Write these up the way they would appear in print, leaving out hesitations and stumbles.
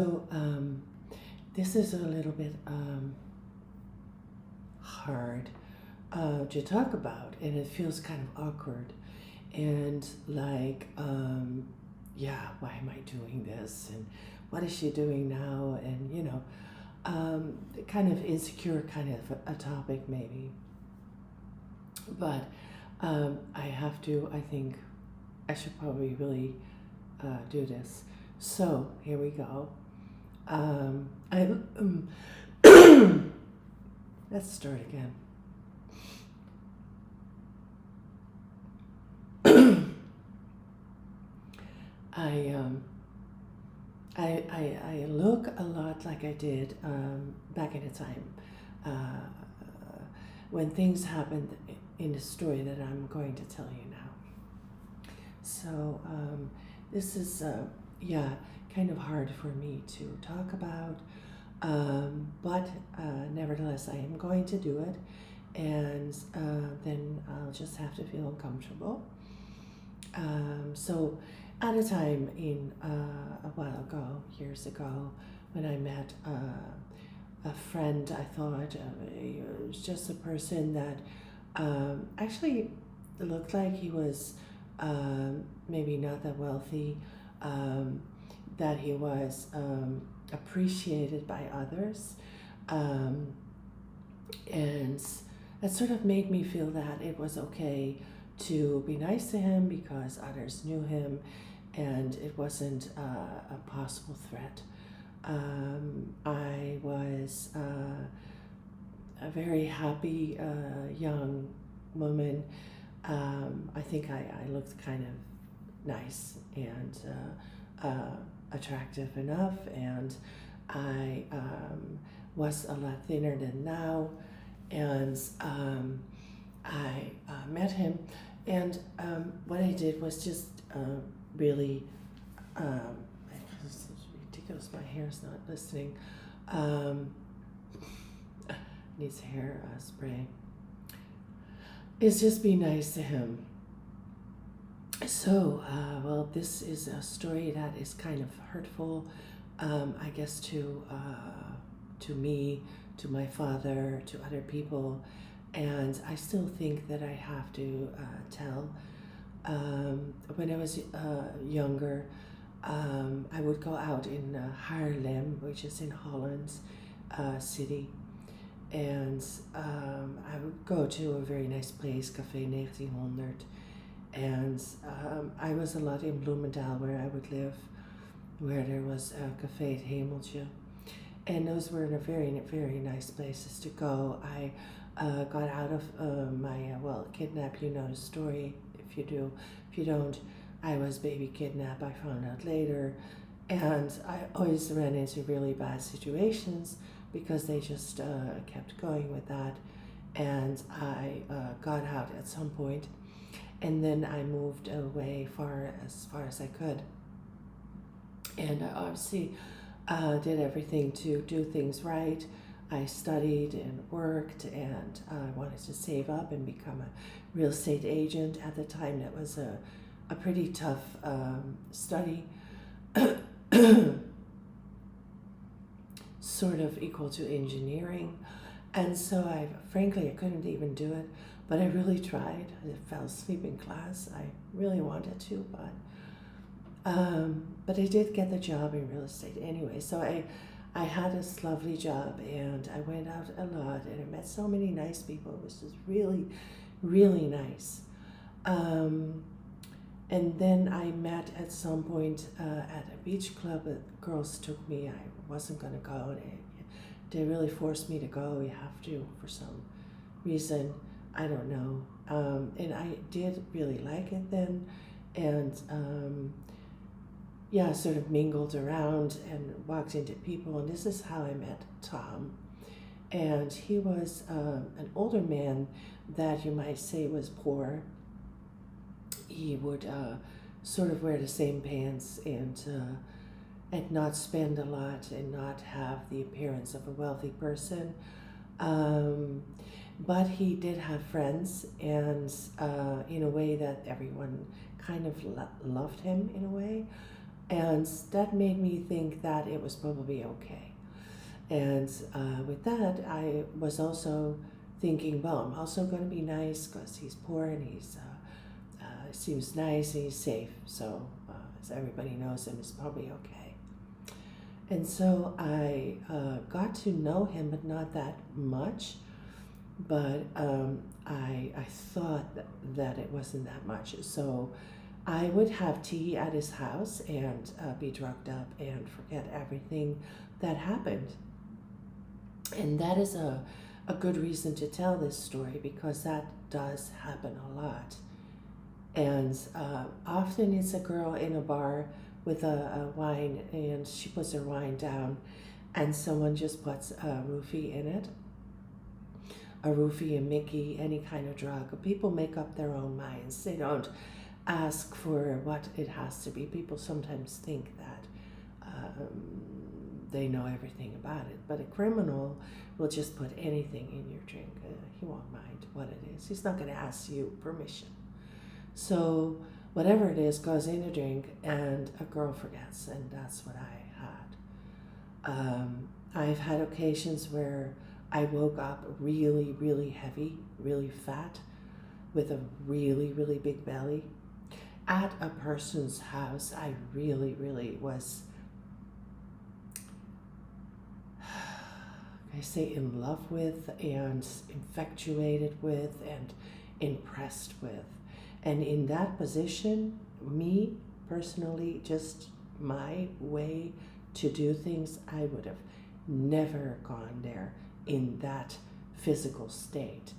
So this is a little bit hard to talk about, and it feels kind of awkward and like, yeah, why am I doing this? And what is she doing now? And kind of insecure, kind of a topic maybe. But I have to. I think I should probably really do this. So here we go. I let's start again. I um I look a lot like I did back in the time when things happened in the story that I'm going to tell you now. So this is yeah, kind of hard for me to talk about, but nevertheless I am going to do it, and then I'll just have to feel uncomfortable. So at a time in a while ago, years ago, when I met a friend, I thought it was just a person that actually looked like he was maybe not that wealthy, um, that he was appreciated by others, um, and that sort of made me feel that it was okay to be nice to him because others knew him and it wasn't a possible threat. I was a very happy young woman. I think I looked kind of nice and attractive enough, and I was a lot thinner than now. And I met him, and what I did was just really, um, it's ridiculous. My hair's not listening. Um, Needs hair spray. Is just be nice to him. So, well, this is a story that is kind of hurtful, I guess, to me, to my father, to other people, and I still think that I have to tell. When I was younger, I would go out in Haarlem, which is in Holland city, and I would go to a very nice place, Café 1900, and I was a lot in Bloemendaal where I would live, where there was a Café Het Hemeltje, and those were very, very nice places to go. I got out of my, well, kidnap, you know the story. If you do, if you don't, I was baby kidnapped, I found out later, and I always ran into really bad situations because they just kept going with that, and I got out at some point, and then I moved away far as I could, and I obviously did everything to do things right. I studied and worked, and I wanted to save up and become a real estate agent. At the time, that was a pretty tough study, sort of equal to engineering. And so frankly, I couldn't even do it, but I really tried. I fell asleep in class. I really wanted to, but I did get the job in real estate anyway. So I had this lovely job, and I went out a lot, and I met so many nice people. It was just really, really nice. And then I met at some point at a beach club. The girls took me. I wasn't going to go. They really forced me to go. You have to for some reason. I don't know. And I did really like it then. And yeah, sort of mingled around and walked into people. And this is how I met Tom. And he was an older man that you might say was poor. He would sort of wear the same pants and not spend a lot and not have the appearance of a wealthy person. But he did have friends, and in a way that everyone kind of loved him in a way. And that made me think that it was probably okay. And with that, I was also thinking, well, I'm also going to be nice because he's poor and he's seems nice and he's safe. So as everybody knows him, it's probably okay. And so I got to know him, but not that much. But I thought that it wasn't that much. So I would have tea at his house and be drugged up and forget everything that happened. And that is a good reason to tell this story because that does happen a lot. And often it's a girl in a bar with a wine and she puts her wine down and someone just puts a roofie in it. A roofie, a Mickey, any kind of drug. People make up their own minds. They don't ask for what it has to be. People sometimes think that they know everything about it, but a criminal will just put anything in your drink. He won't mind what it is. He's not going to ask you permission. So whatever it is goes in a drink and a girl forgets, and that's what I had. I've had occasions where I woke up really, really heavy, really fat, with a really, really big belly. At a person's house, I really, really was, I say, in love with and infatuated with and impressed with. And in that position, me personally, just my way to do things, I would have never gone there in that physical state,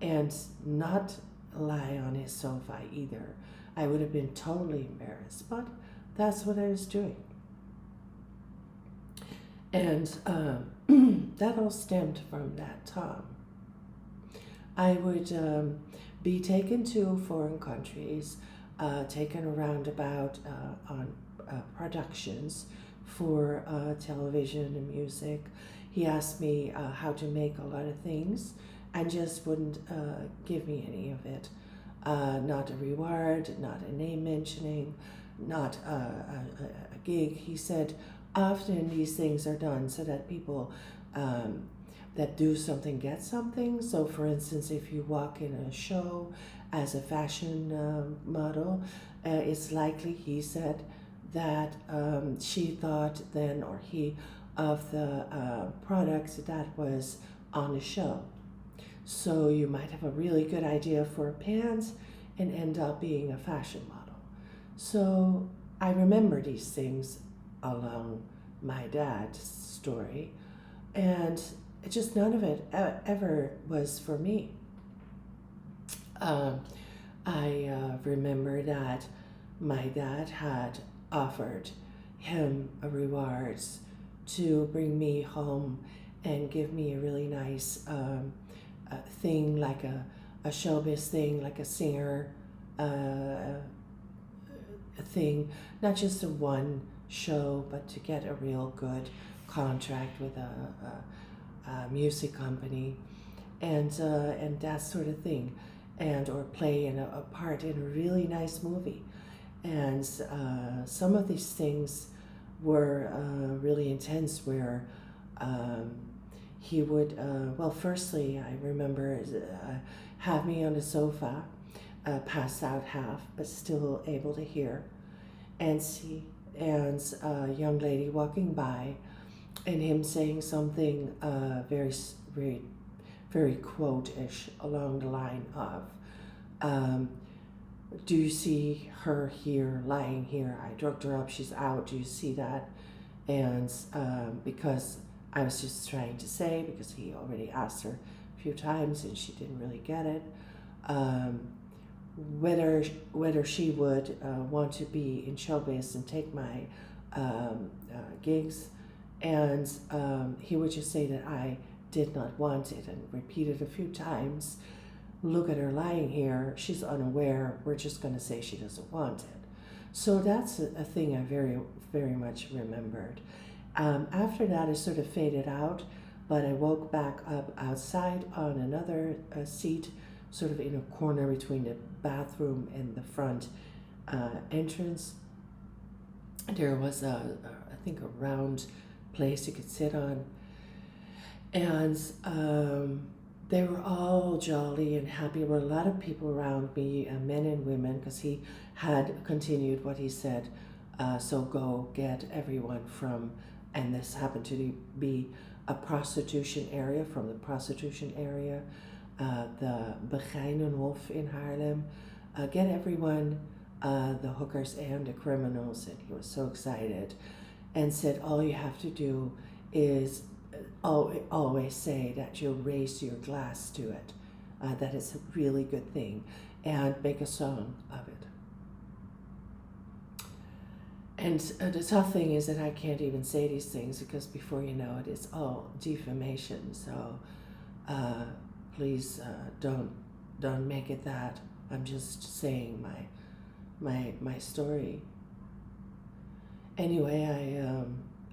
and not lie on his sofa either. I would have been totally embarrassed, but that's what I was doing. And that all stemmed from that time. I would be taken to foreign countries, taken around about on productions for television and music. He asked me how to make a lot of things and just wouldn't give me any of it. Not a reward, not a name mentioning, not a gig. He said often these things are done so that people that do something get something. So for instance, if you walk in a show as a fashion model, it's likely, he said, that she thought then, or he, of the products that was on the show. So you might have a really good idea for pants and end up being a fashion model. So I remember these things along my dad's story, and just none of it ever was for me. I remember that my dad had offered him a rewards to bring me home and give me a really nice thing, like a showbiz thing, like a singer thing, not just a one show, but to get a real good contract with a music company, and that sort of thing, and or play in a part in a really nice movie. And some of these things were really intense, where he would, well, firstly, I remember have me on the sofa, passed out half, but still able to hear and see, and a young lady walking by, and him saying something very, very, very quote-ish along the line of, do you see her here, lying here? I drugged her up, she's out, do you see that? And because I was just trying to say, because he already asked her a few times and she didn't really get it, whether she would want to be in showbiz and take my gigs. And he would just say that I did not want it, and repeat it a few times. Look at her lying here, she's unaware, we're just going to say she doesn't want it. So that's a thing I very, very much remembered. After that, it sort of faded out, but I woke back up outside on another seat, sort of in a corner between the bathroom and the front entrance. there was I think a round place you could sit on, and they were all jolly and happy. There were a lot of people around me, men and women, because he had continued what he said. So go get everyone from, and this happened to be a prostitution area, from the prostitution area, the Begijnenhof in Haarlem. Get everyone, the hookers and the criminals. And he was so excited and said, all you have to do is always say that you'll raise your glass to it. That is a really good thing. And make a song of it. And the tough thing is that I can't even say these things because before you know it, it's all defamation. So please don't make it that. I'm just saying my story. Anyway,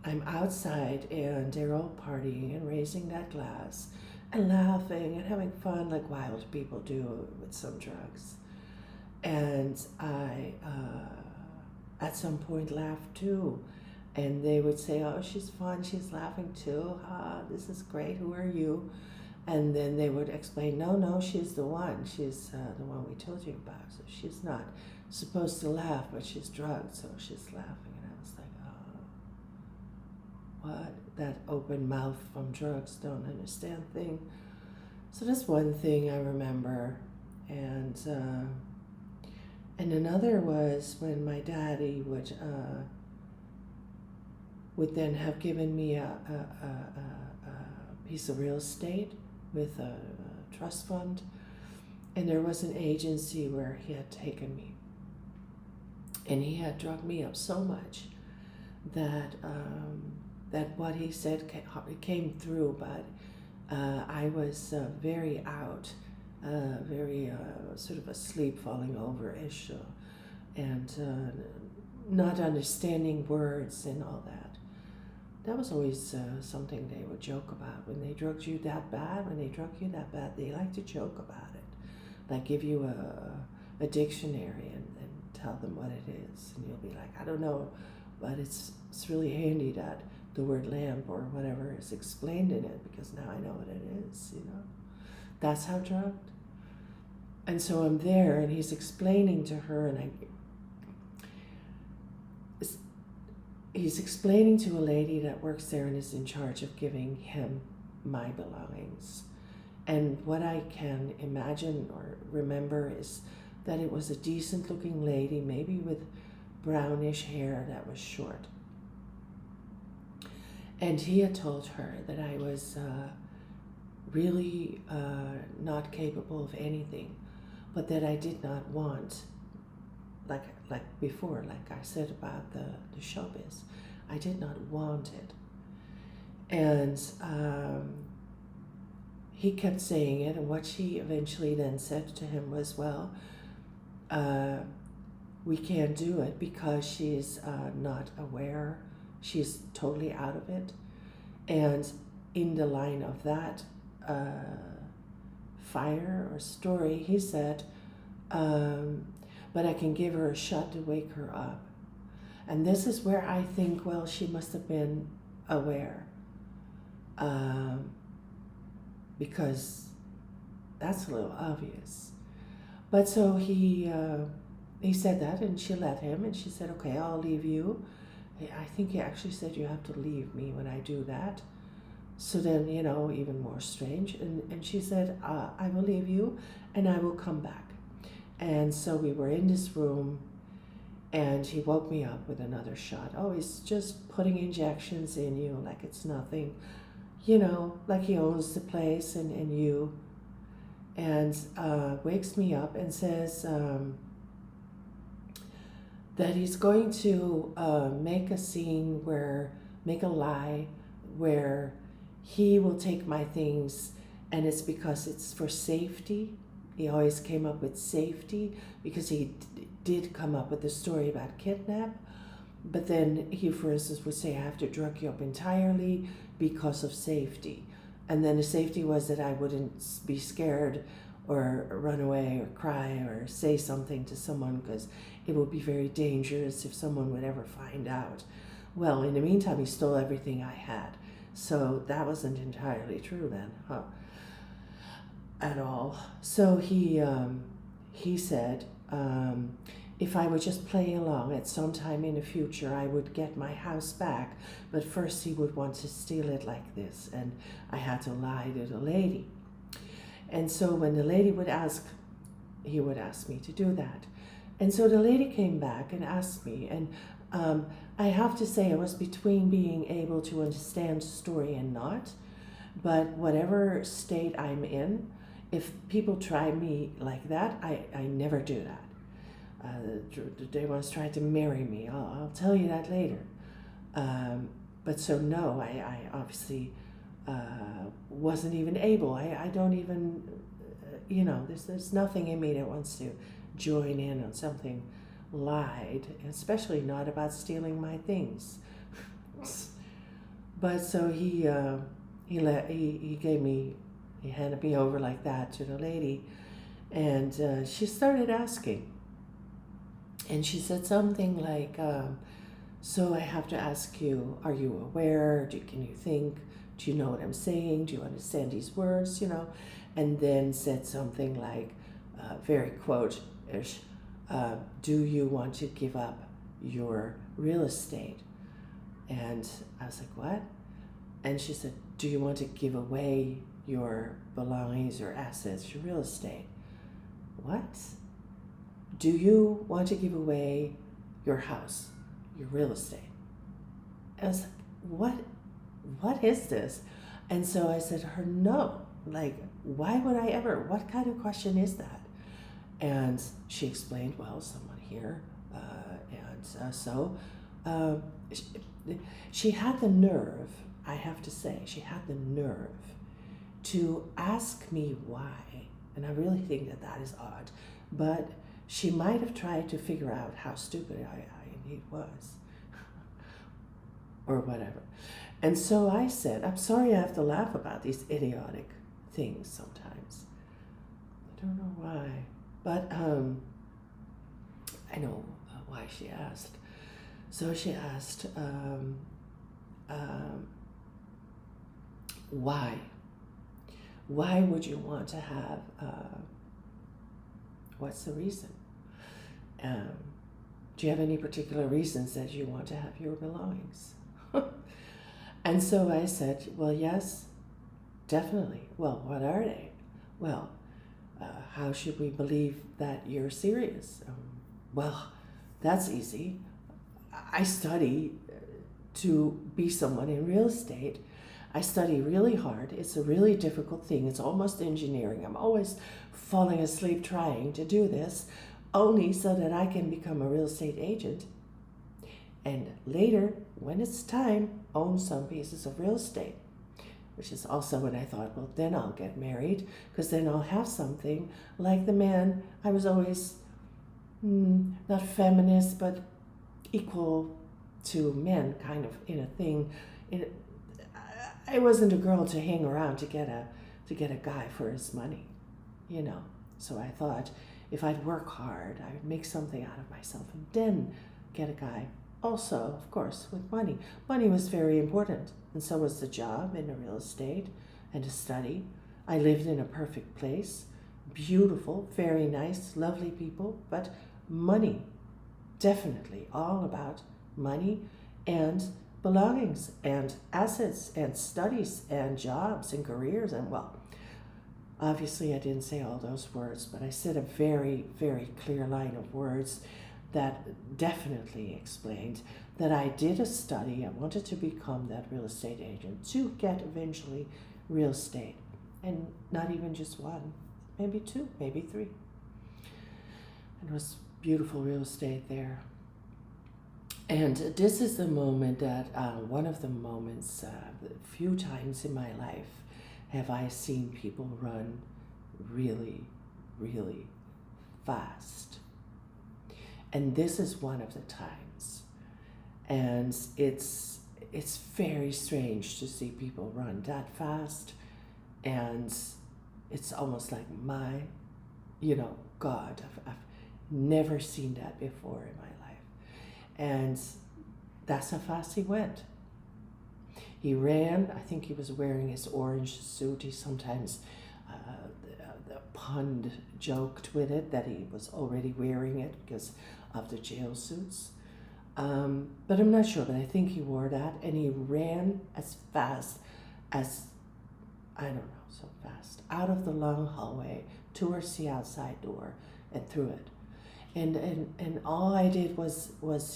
I'm outside and they're all partying and raising that glass and laughing and having fun like wild people do with some drugs. And I, at some point, laughed too. And they would say, oh, she's fun, she's laughing too. This is great, who are you? And then they would explain, no, she's the one. She's the one we told you about. So she's not supposed to laugh, but she's drugged, so she's laughing. And I was like, oh, what? That open mouth from drugs, don't understand thing. So that's one thing I remember. And another was when my daddy would then have given me a piece of real estate with a trust fund, and there was an agency where he had taken me, and he had drugged me up so much that that what he said came through, but I was very out, very sort of asleep, falling over-ish, and not understanding words and all that. That was always something they would joke about. When they drugged you that bad, they like to joke about it. Like give you a dictionary and tell them what it is. And you'll be like, I don't know, but it's really handy that the word lamp or whatever is explained in it because now I know what it is, you know. That's how drugged. And so I'm there and he's explaining to her and he's explaining to a lady that works there and is in charge of giving him my belongings. And what I can imagine or remember is that it was a decent looking lady, maybe with brownish hair that was short. And he had told her that I was really not capable of anything, but that I did not want, like before, like I said about the showbiz, I did not want it. And he kept saying it, and what she eventually then said to him was, well, we can't do it because she's not aware, she's totally out of it. And in the line of that fire or story, he said, but I can give her a shot to wake her up. And this is where I think, well, she must have been aware. Because that's a little obvious. But so he said that, and she let him, and she said, okay, I'll leave you. I think he actually said, you have to leave me when I do that. So then, you know, even more strange. And she said, I will leave you, and I will come back. And so we were in this room, and he woke me up with another shot. Oh, he's just putting injections in you like it's nothing, you know, like he owns the place and you. And wakes me up and says that he's going to make a lie where he will take my things, and it's because it's for safety. He always came up with safety because he did come up with the story about kidnap. But then he, for instance, would say, I have to drug you up entirely because of safety. And then the safety was that I wouldn't be scared or run away or cry or say something to someone because it would be very dangerous if someone would ever find out. Well, in the meantime, he stole everything I had. So that wasn't entirely true then, at all. So he said, if I would just play along at some time in the future, I would get my house back. But first, he would want to steal it like this, and I had to lie to the lady. And so when the lady would ask, he would ask me to do that. And so the lady came back and asked me, and I have to say I was between being able to understand the story and not. But whatever state I'm in, if people try me like that, I never do that. They once tried to marry me. I'll tell you that later. But so no, I obviously wasn't even able. I don't even, there's nothing in me that wants to join in on something lied, especially not about stealing my things. But so he handed me over like that to the lady, and she started asking. And she said something like, so I have to ask you, are you aware? Can you think? Do you know what I'm saying? Do you understand these words? And then said something like, very quote-ish, do you want to give up your real estate? And I was like, what? And she said, do you want to give away your belongings or assets, your real estate? What? Do you want to give away your house, your real estate? I was like, what is this? And so I said to her, no, like, why would I ever? What kind of question is that? And she explained, well, someone here, she had the nerve, I have to say, she had the nerve to ask me why. And I really think that is odd. But she might have tried to figure out how stupid I indeed was. Or whatever. And so I said, I'm sorry I have to laugh about these idiotic things sometimes. I don't know why. But I know why she asked. So she asked, why? Why would you want to have, what's the reason? Do you have any particular reasons that you want to have your belongings? And so I said, well, yes, definitely. Well, what are they? Well, how should we believe that you're serious? Well, that's easy. I study to be someone in real estate. I study really hard. It's a really difficult thing. It's almost engineering. I'm always falling asleep trying to do this, only so that I can become a real estate agent. And later, when it's time, own some pieces of real estate. Which is also when I thought, well, then I'll get married, because then I'll have something like the man. I was always not feminist, but equal to men, kind of in a thing. I wasn't a girl to hang around to get a guy for his money, So I thought if I'd work hard, I would make something out of myself and then get a guy. Also, of course, with money. Money was very important, and so was the job in the real estate and the study. I lived in a perfect place, beautiful, very nice, lovely people, but money, definitely all about money and belongings and assets and studies and jobs and careers. And well, obviously I didn't say all those words, but I said a very, very clear line of words that definitely explained that I did a study. I wanted to become that real estate agent to get eventually real estate, and not even just one, maybe two, maybe three. And it was beautiful real estate there. And this is the moment that, one of the moments, a few times in my life, have I seen people run really, really fast. And this is one of the times. And it's very strange to see people run that fast and It's almost like my, you know, God. I've never seen that before in my life. And that's how fast he went. He ran. I think he was wearing his orange suit. He sometimes, the pund joked with it that he was already wearing it because of the jail suits. But I'm not sure, but I think he wore that, and he ran as fast as, I don't know, so fast, out of the long hallway towards the outside door and through it. And all I did was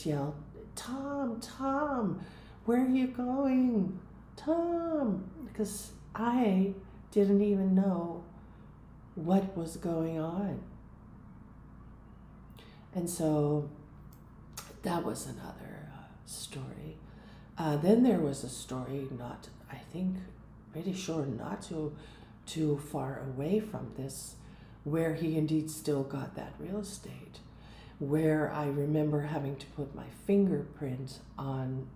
yell, Tom, Tom, where are you going? Tom, because I didn't even know what was going on. And so that was another story. Then there was a story, not, I think, pretty sure not too far away from this, where he indeed still got that real estate, where I remember having to put my fingerprint on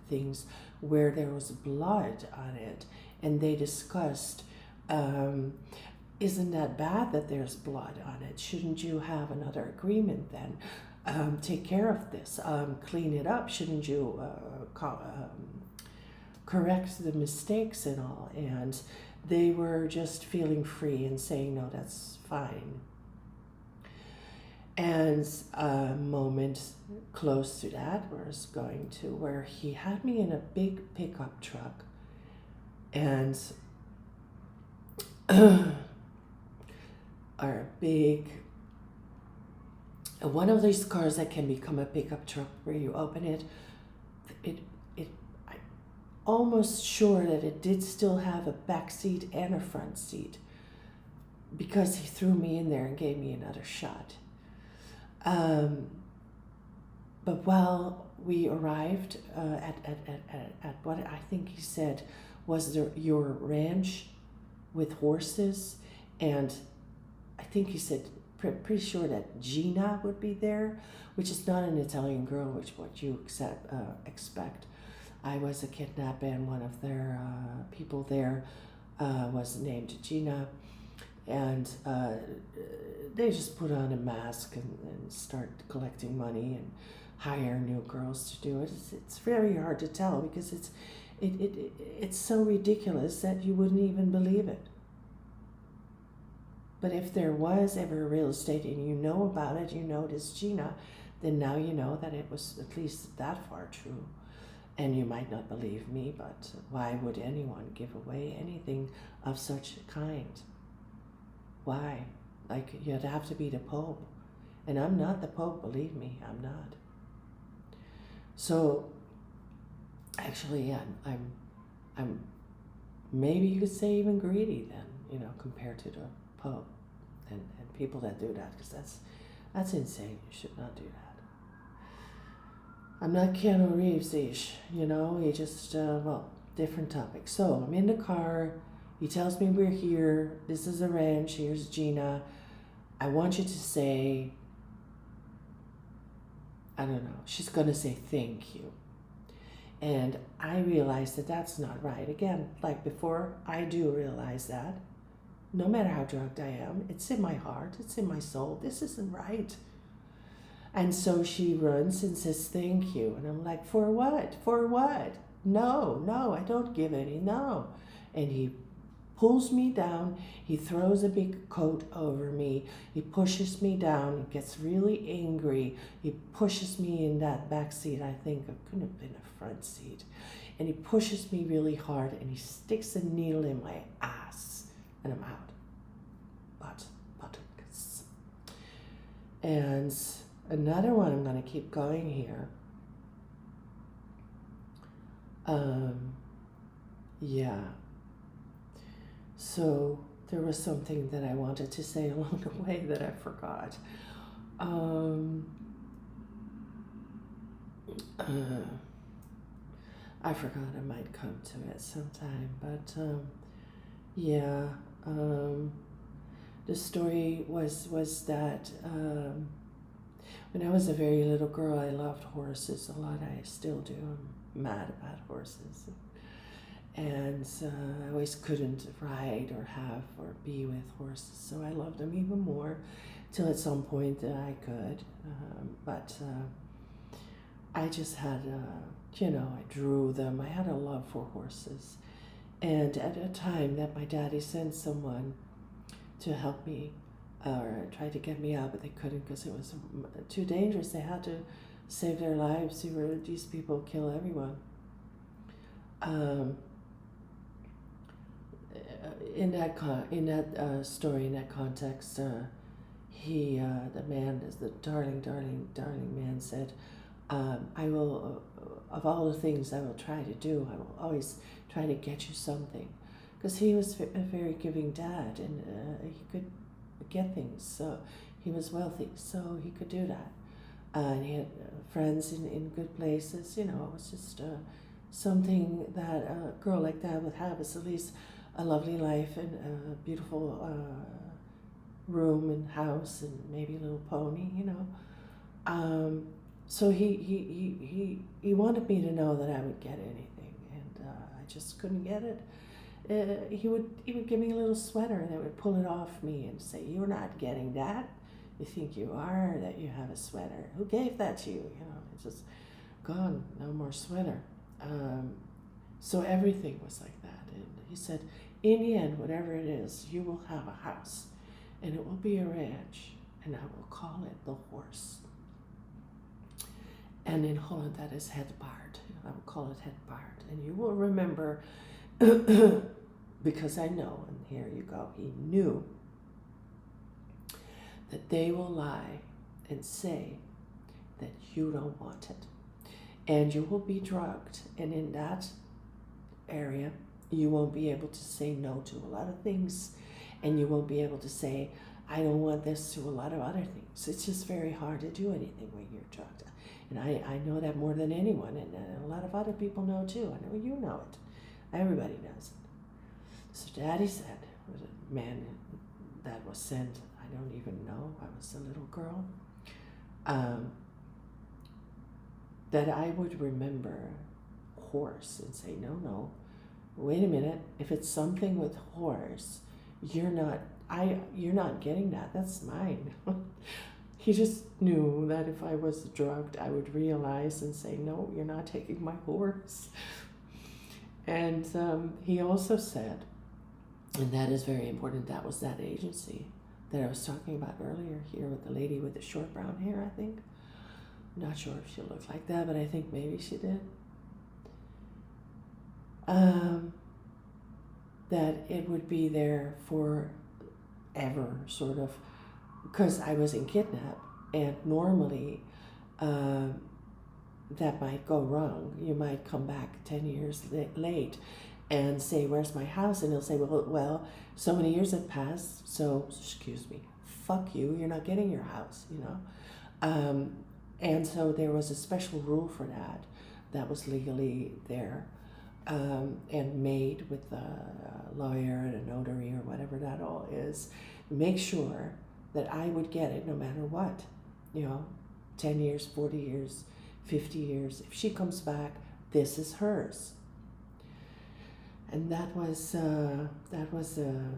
things where there was blood on it, and they discussed, isn't that bad that there's blood on it? Shouldn't you have another agreement then? Take care of this, clean it up. Shouldn't you correct the mistakes and all? And they were just feeling free and saying, no, that's fine. And a moment close to that was going to where he had me in a big pickup truck, and or a big, one of these cars that can become a pickup truck where you open it, I'm almost sure that it did still have a back seat and a front seat, because he threw me in there and gave me another shot. But while we arrived at what I think he said was your ranch with horses, and I think he said, pretty sure that Gina would be there, which is not an Italian girl, which what you expect. I was a kidnapper, and one of their people there was named Gina, and they just put on a mask and start collecting money and hire new girls to do it. It's very hard to tell because it's so ridiculous that you wouldn't even believe it. But if there was ever real estate and you know about it, you know this Gina, then now you know that it was at least that far true. And you might not believe me, but why would anyone give away anything of such a kind? Why? Like, you'd have to be the Pope. And I'm not the Pope, believe me, I'm not. So, actually, I'm maybe you could say even greedy then, you know, compared to the Pope and people that do that, because that's insane. You should not do that. I'm not Keanu Reeves-ish, you know, he just, different topic. So I'm in the car, he tells me we're here, this is a ranch, here's Gina. I want you to say, I don't know, she's gonna say thank you. And I realize that that's not right. Again, like before, I do realize that. No matter how drugged I am, it's in my heart, it's in my soul, this isn't right. And so she runs and says, thank you. And I'm like, for what? For what? No, I don't give any, no. And he pulls me down, he throws a big coat over me, he pushes me down, he gets really angry, he pushes me in that back seat, I think it couldn't have been a front seat. And he pushes me really hard and he sticks a needle in my ass. And I'm out. Buttocks. And another one, I'm going to keep going here. Yeah. So there was something that I wanted to say along the way that I forgot. I forgot, I might come to it sometime, but yeah. The story was that when I was a very little girl, I loved horses a lot. I still do. I'm mad about horses. and I always couldn't ride or have or be with horses, so I loved them even more till at some point I could. But I just had, I drew them. I had a love for horses. And at a time that my daddy sent someone to help me or try to get me out, but they couldn't because it was too dangerous. They had to save their lives. These people kill everyone. In that story, in that context, the man, is the darling man, said, I will, of all the things I will try to do, I will always try to get you something. Because he was a very giving dad, and he could get things. So he was wealthy, so he could do that. And he had friends in good places. It was just something that a girl like that would have, is at least a lovely life and a beautiful room and house and maybe a little pony. So he wanted me to know that I would get anything, and I just couldn't get it. He would give me a little sweater, and I would pull it off me and say, "You're not getting that. You think you are, that you have a sweater? Who gave that to you?" It's just gone. No more sweater. So everything was like that. And he said, in the end, whatever it is, you will have a house, and it will be a ranch, and I will call it the Horse. And in Holland, that is Het Paard. I will call it Het Paard. And you will remember, because I know, and here you go, he knew that they will lie and say that you don't want it. And you will be drugged. And in that area, you won't be able to say no to a lot of things. And you won't be able to say, I don't want this, to a lot of other things. It's just very hard to do anything when you're drugged. And I know that more than anyone. And a lot of other people know too. I know you know it. Everybody knows it. So Daddy said, was a man that was sent, I don't even know, I was a little girl, that I would remember horse and say, no, wait a minute, if it's something with horse, you're not getting that, that's mine. He just knew that if I was drugged, I would realize and say, no, you're not taking my horse. And he also said, and that is very important, that was that agency that I was talking about earlier here with the lady with the short brown hair, I think. I'm not sure if she looked like that, but I think maybe she did. That it would be there forever, sort of, because I wasn't kidnapped, and normally that might go wrong. You might come back 10 years late and say, where's my house? And he'll say, well, so many years have passed, so, excuse me, fuck you, you're not getting your house, And so there was a special rule for that was legally there, and made with a lawyer and a notary or whatever that all is. Make sure that I would get it no matter what, 10 years, 40 years, 50 years. If she comes back, this is hers. And that was the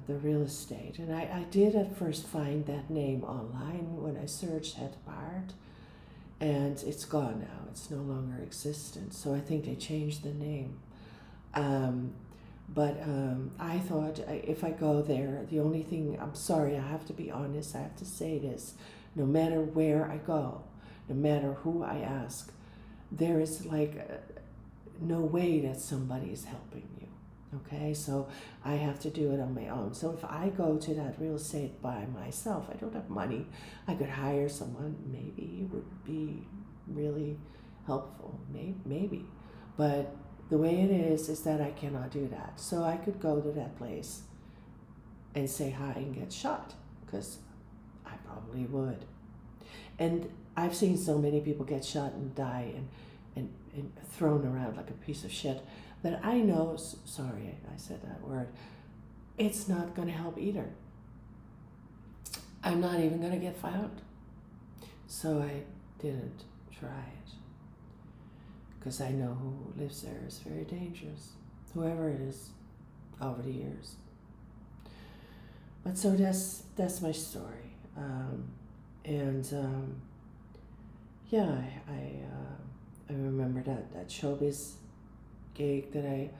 real estate. And I did at first find that name online when I searched Het Paard, and it's gone now. It's no longer existent. So I think they changed the name. But I thought, if I go there, the only thing, I'm sorry, I have to be honest, I have to say this, no matter where I go, no matter who I ask, there is no way that somebody is helping you. Okay, so I have to do it on my own. So if I go to that real estate by myself, I don't have money, I could hire someone, maybe it would be really helpful, maybe. But the way it is that I cannot do that. So I could go to that place and say hi and get shot, because I probably would. And I've seen so many people get shot and die and thrown around like a piece of shit, that I know, sorry I said that word, it's not going to help either. I'm not even going to get found. So I didn't try it, because I know who lives there is very dangerous. whoever it is, over the years. But so that's my story, and yeah, I remember that showbiz gig that I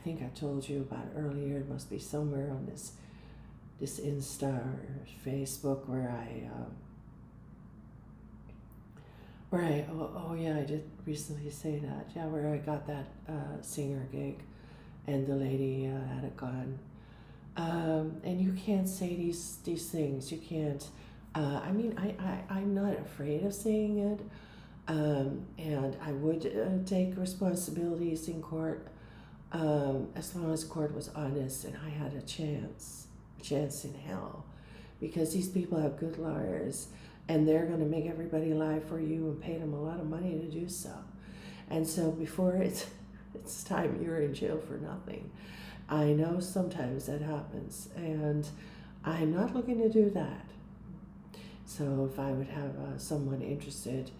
think I told you about earlier. It must be somewhere on this Insta or Facebook oh yeah, I did recently say that, yeah, where I got that singer gig, and the lady had a gun. And you can't say these things. You can't. I mean, I'm not afraid of saying it, and I would take responsibilities in court, as long as court was honest and I had a chance in hell, because these people have good lawyers, and they're going to make everybody lie for you and pay them a lot of money to do so. And so before it's time you're in jail for nothing. I know sometimes that happens, and I'm not looking to do that. So if I would have someone interested,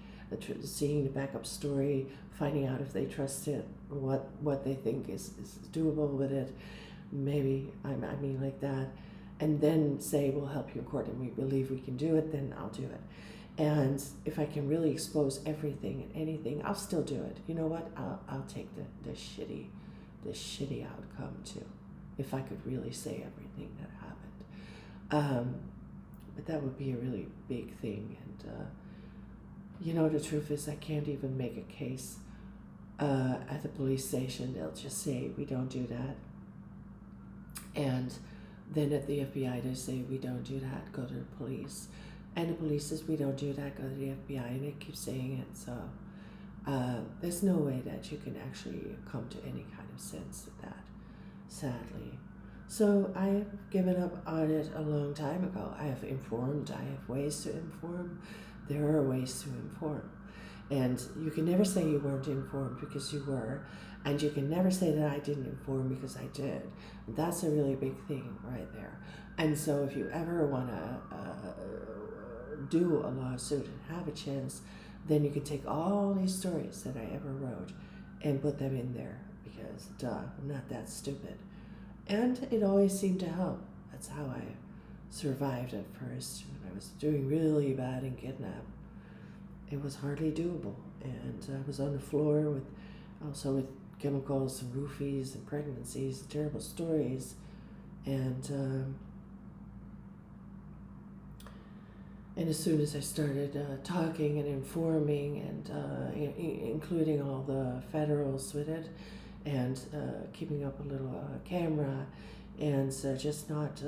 seeing the backup story, finding out if they trust it, what they think is doable with it, maybe I mean like that, and then say we'll help you in court and we believe we can do it, then I'll do it. And if I can really expose everything and anything, I'll still do it. You know what? I'll take the shitty outcome too, if I could really say everything that happened. But that would be a really big thing. And the truth is, I can't even make a case at the police station. They'll just say we don't do that, and then at the FBI they say we don't do that, go to the police, and the police says we don't do that, go to the FBI, and they keep saying it. So there's no way that you can actually come to any kind of sense with that, sadly. So I've given up on it a long time ago. I have informed, I have ways to inform. There are ways to inform. And you can never say you weren't informed, because you were. And you can never say that I didn't inform, because I did. That's a really big thing right there. And so if you ever want to do a lawsuit and have a chance, then you can take all these stories that I ever wrote and put them in there, because I'm not that stupid. And it always seemed to help. That's how I survived at first. When I was doing really bad in Kidnap, it was hardly doable. And I was on the floor with chemicals and roofies and pregnancies, terrible stories. And as soon as I started talking and informing and including all the federals with it, and keeping up a little camera, and just not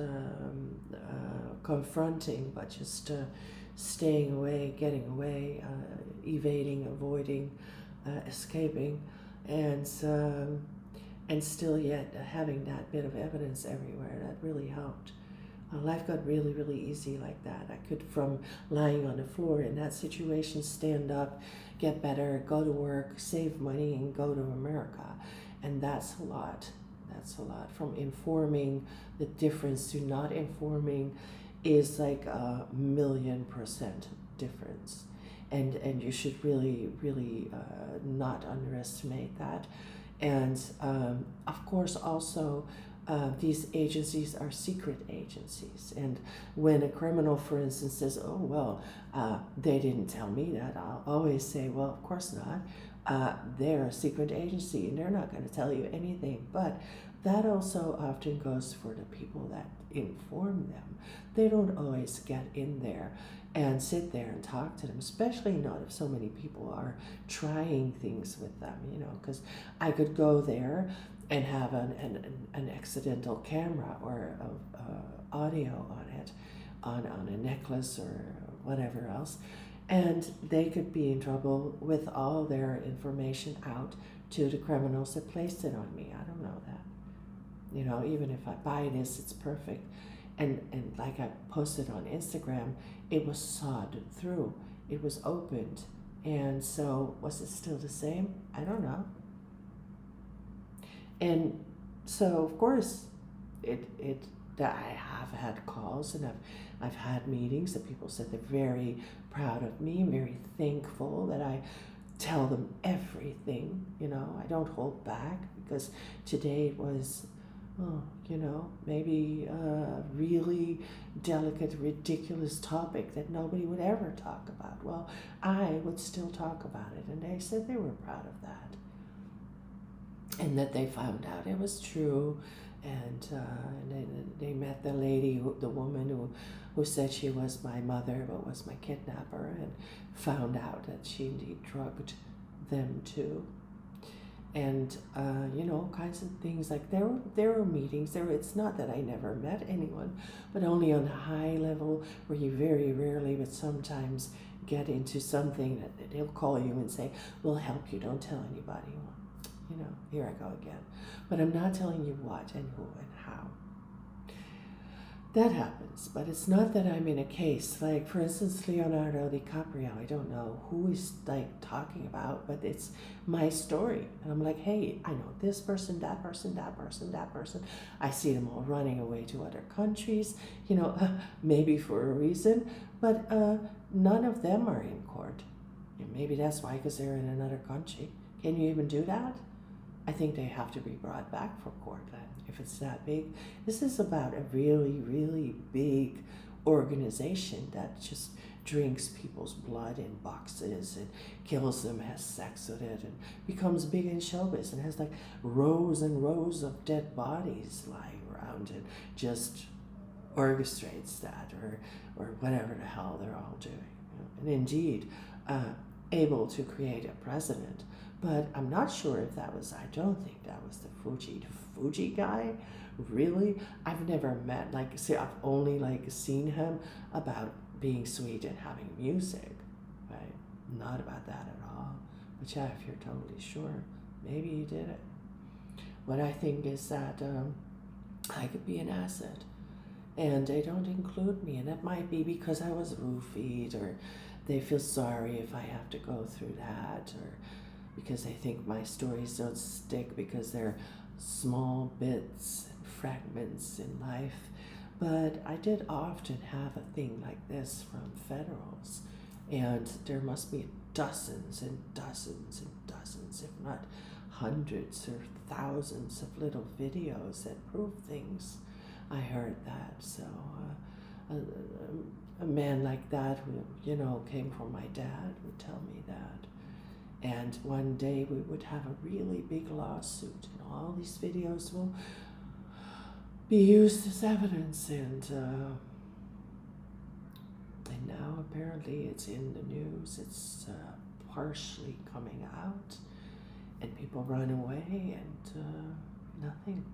confronting, but just staying away, getting away, evading, avoiding, escaping, and still yet having that bit of evidence everywhere, that really helped. Life got really, really easy like that. I could, from lying on the floor in that situation, stand up, get better, go to work, save money, and go to America. And that's a lot. That's a lot. From informing, the difference to not informing is like 1,000,000% difference. And you should really, really not underestimate that. And of course, also, these agencies are secret agencies. And when a criminal, for instance, says, oh, well, they didn't tell me that, I'll always say, well, of course not. They're a secret agency and they're not going to tell you anything. But that also often goes for the people that inform them. They don't always get in there and sit there and talk to them, especially not if so many people are trying things with them, because I could go there and have an accidental camera or audio on it, on a necklace or whatever else, and they could be in trouble with all their information out to the criminals that placed it on me. I don't know that. Even if I buy this, it's perfect. And like I posted on Instagram, it was sawed through. It was opened. And so was it still the same? I don't know. And so, of course, that I have had calls, and I've had meetings that people said they're very proud of me, very thankful that I tell them everything, I don't hold back, because today it was, maybe a really delicate, ridiculous topic that nobody would ever talk about. Well, I would still talk about it, and they said they were proud of that, and that they found out it was true. And they met the lady, the woman who said she was my mother but was my kidnapper, and found out that she indeed drugged them too. And kinds of things, like there were meetings there. It's not that I never met anyone, but only on a high level, where you very rarely but sometimes get into something that they'll call you and say, we'll help you, don't tell anybody. Here I go again. But I'm not telling you what and who and how. That happens, but it's not that I'm in a case. Like, for instance, Leonardo DiCaprio, I don't know who he's talking about, but it's my story. And I'm like, hey, I know this person, that person, that person, that person. I see them all running away to other countries, maybe for a reason, but none of them are in court. Maybe that's why, because they're in another country. Can you even do that? I think they have to be brought back for court then, if it's that big. This is about a really, really big organization that just drinks people's blood in boxes and kills them, has sex with it, and becomes big in showbiz, and has like rows and rows of dead bodies lying around, and just orchestrates that, or whatever the hell they're all doing. And indeed, able to create a president. But I'm not sure if that was, I don't think that was the Fuji guy. Really? I've never met, I've only seen him about being sweet and having music, right? Not about that at all. But yeah, if you're totally sure, maybe he did it. What I think is that I could be an asset, and they don't include me, and that might be because I was roofied, or they feel sorry if I have to go through that, or because they think my stories don't stick because they're small bits and fragments in life. But I did often have a thing like this from federals, and there must be dozens and dozens and dozens, if not hundreds or thousands of little videos that prove things. I heard that. So a man like that who, came from my dad would tell me that. And one day we would have a really big lawsuit, and all these videos will be used as evidence. And now apparently it's in the news. It's partially coming out, and people run away, and nothing.